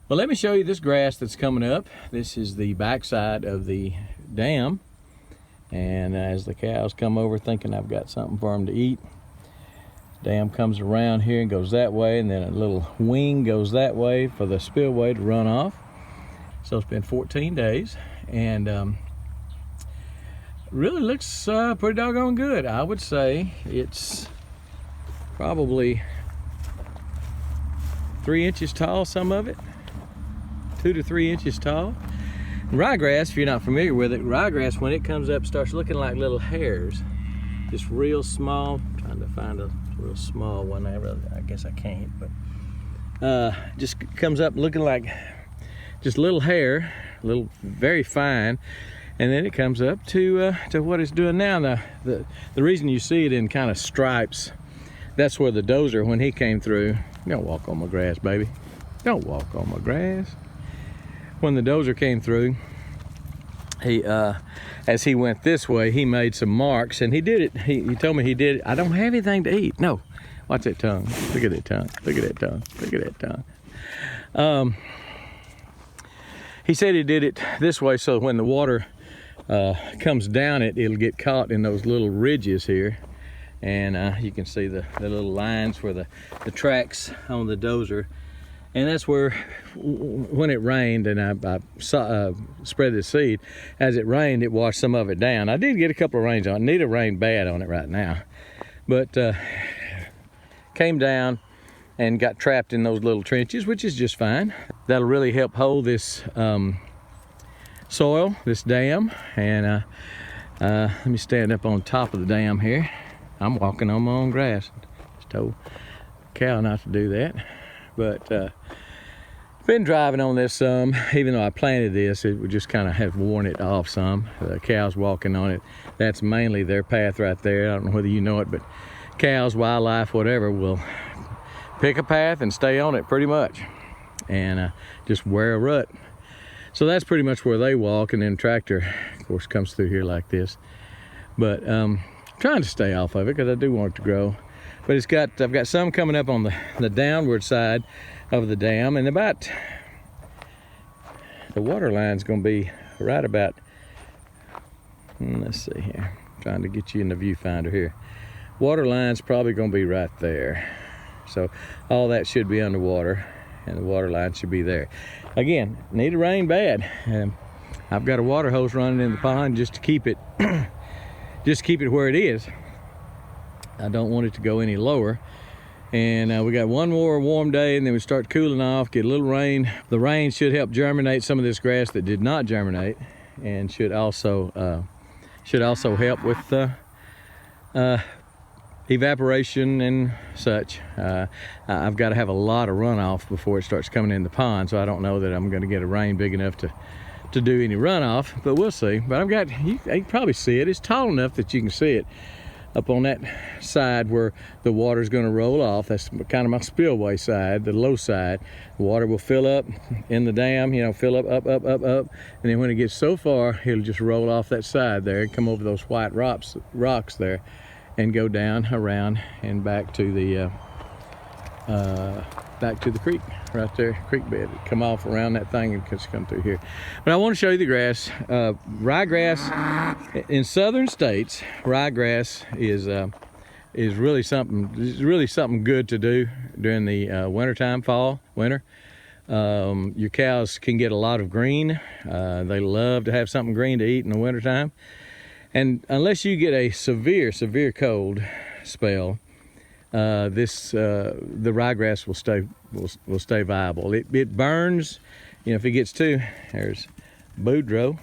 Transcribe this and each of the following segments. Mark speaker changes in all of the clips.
Speaker 1: Well, let me show you this grass that's coming up. This is the backside of the dam. And as the cows come over thinking I've got something for them to eat, dam comes around here and goes that way, and then a little wing goes that way for the spillway to run off. So it's been 14 days, and really looks pretty doggone good. I would say it's probably 3 inches tall, some of it. 2 to 3 inches tall. Ryegrass, if you're not familiar with it, ryegrass, when it comes up, starts looking like little hairs. Just real small. I'm trying to find a real small one. I guess I can't, but just comes up looking like just little hair, little, very fine, and then it comes up to what it's doing now. Now, the reason you see it in kind of stripes, that's where the dozer, when he came through, don't walk on my grass, baby. Don't walk on my grass. When the dozer came through, he as he went this way, he made some marks, and he did it. He told me he did it. I don't have anything to eat. No, watch that tongue. Look at that tongue. Look at that tongue. Look at that tongue. He said he did it this way so when the water comes down it'll get caught in those little ridges here, and you can see the little lines where the tracks on the dozer. And that's where, when it rained and I spread the seed, as it rained, it washed some of it down. I did get a couple of rains on it. Need a rain bad on it right now. But came down and got trapped in those little trenches, which is just fine. That'll really help hold this soil, this dam. And let me stand up on top of the dam here. I'm walking on my own grass. Just told the cow not to do that. But been driving on this some. Even though I planted this, it would just kind of have worn it off some. The cows walking on it, that's mainly their path right there. I don't know whether you know it, but cows, wildlife, whatever, will pick a path and stay on it pretty much, and just wear a rut. So that's pretty much where they walk, and then tractor, of course, comes through here like this. But trying to stay off of it because I do want it to grow. But I've got some coming up on the downward side of the dam, and about the water line's going to be right about, let's see here, I'm trying to get you in the viewfinder here. Water line's probably going to be right there. So all that should be underwater, and the water line should be there. Again, need a rain bad. I've got a water hose running in the pond just to keep it where it is. I don't want it to go any lower. And we got one more warm day, and then we start cooling off, get a little rain. The rain should help germinate some of this grass that did not germinate, and should also help with evaporation and such. I've got to have a lot of runoff before it starts coming in the pond, so I don't know that I'm going to get a rain big enough to do any runoff, but we'll see. But you can probably see it. It's tall enough that you can see it up on that side where the water's going to roll off. That's kind of my spillway side, the low side. The water will fill up in the dam, fill up, and then when it gets so far, it'll just roll off that side there and come over those white rocks there, and go down around and back to the creek right there, creek bed. Come off around that thing and just come through here. But I want to show you the grass. Ryegrass in southern states, ryegrass is really something good to do during the winter. Your cows can get a lot of green. They love to have something green to eat in the wintertime. And unless you get a severe cold spell, the ryegrass will stay viable. It burns, if it gets too. There's Boudreaux,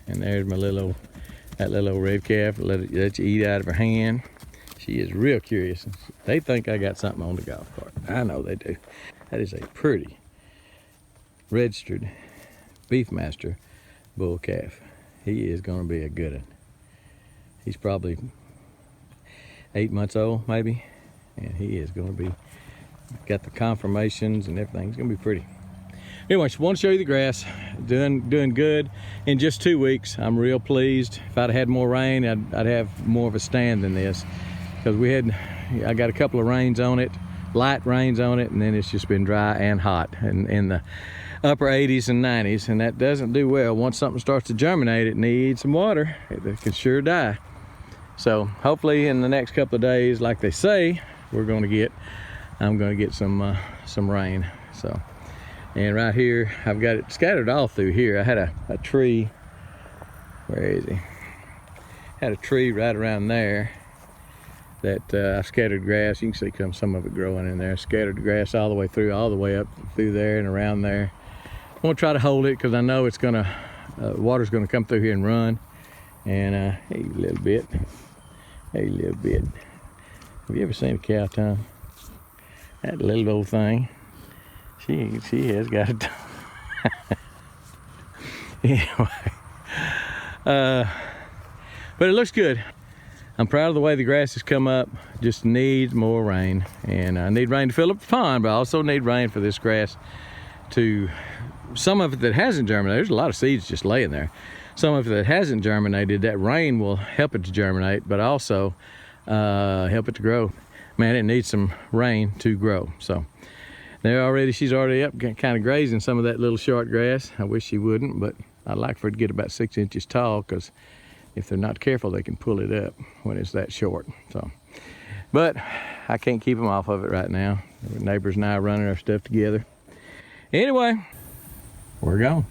Speaker 1: and there's that little old red calf. Let you eat out of her hand. She is real curious. They think I got something on the golf cart. I know they do. That is a pretty registered Beefmaster bull calf. He is going to be a good one. He's probably 8 months old, maybe, and he is going to be, got the conformations and everything. It's going to be pretty. Anyway, just want to show you the grass. Doing good in just 2 weeks. I'm real pleased. If I'd had more rain, I'd have more of a stand than this, because I got a couple of rains on it light rains on it, and then it's just been dry and hot and in the upper 80s and 90s, and that doesn't do well. Once something starts to germinate, it needs some water. It can sure die. So hopefully in the next couple of days, like they say, I'm gonna get some rain. So, and right here, I've got it scattered all through here. I had a tree, where is he? Had a tree right around there that I scattered grass. You can see some of it growing in there. Scattered grass all the way through, all the way up through there and around there. I'm gonna try to hold it because I know it's gonna, water's gonna come through here and run. And hey, a little bit. Hey, a little bit. Have you ever seen a cow tongue? That little old thing. She has got a tongue. Anyway. But it looks good. I'm proud of the way the grass has come up. Just needs more rain. And I need rain to fill up the pond, but I also need rain for this grass to, some of it that hasn't germinated, there's a lot of seeds just laying there. Some of it that hasn't germinated, that rain will help it to germinate, but also help it to grow. Man, it needs some rain to grow. So she's already up, kind of grazing some of that little short grass. I wish she wouldn't, but I'd like for it to get about 6 inches tall, because if they're not careful, they can pull it up when it's that short. So, but I can't keep them off of it right now. The neighbors and I are running our stuff together. Anyway, we're gone.